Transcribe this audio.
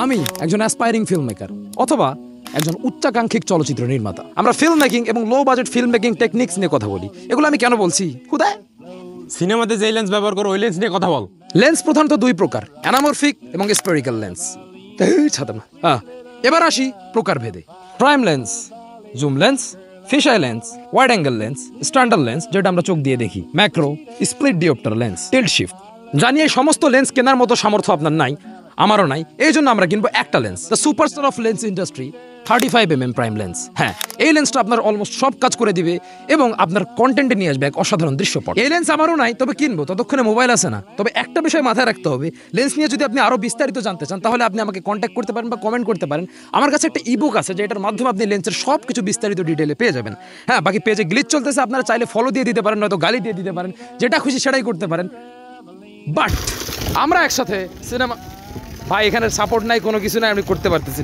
আমি একজন aspiring film maker অথবা একজন উচ্চাকাঙ্ক্ষিক চলচ্চিত্র নির্মাতা। আমরা ফিল্ম মেকিং এবং low budget film making techniques নিয়ে কথা বলি। এগুলো আমি কেন বলছি হুদায়? সিনেমাতে যে লেন্স ব্যবহার করো ওই লেন্স নিয়ে কথা বল। লেন্স প্রধানত দুই প্রকার, অ্যানামরফিক এবং স্পেরিক্যাল লেন্স। ছাতাম না। এবার আসি প্রকারভেদে। Prime lens, zoom lens, fisheye lens, wide angle lens, standard lens যেটা আমরা চোখ দিয়ে দেখি, macro, split diopter lens, tilt shift. জানি এই সমস্ত লেন্স কেনার মতো সামর্থ্য আপনার নাই, আমারও নাই, এই জন্য আমরা কিনবো একটা lens, the superstar of lens industry 35mm prime lens. হ্যাঁ, এই লেন্সটা আপনার অলমোস্ট সব কাজ করে দিবে এবং আপনার কন্টেন্টে নিয়ে আসবে এক অসাধারণ দৃশ্যপট। এই লেন্স আমারও নাই, তবে কিনবো, ততক্ষণে মোবাইল আছে না। তবে একটা বিষয় মাথায় রাখতে হবে, লেন্স নিয়ে যদি আপনি আরো বিস্তারিত জানতে চান তাহলে আপনি আমাকে কন্ট্যাক্ট করতে পারেন বা কমেন্ট করতে পারেন। আমার কাছে একটা ইবুক আছে যেটার মাধ্যমে আপনি লেন্সের সব কিছু বিস্তারিত ডিটেলে পেয়ে যাবেন। হ্যাঁ, বাকি পেজে গ্লিচ চলতেছে, আপনারা চাইলে ফলো দিয়ে দিতে পারেন, নয়তো গালি দিয়ে দিতে পারেন, যেটা খুশি সেটাই করতে পারেন। বাট আমরা একসাথে সিনেমা, ভাই এখানে সাপোর্ট নাই, কোনো কিছু নাই, আমি করতে পারতেছি।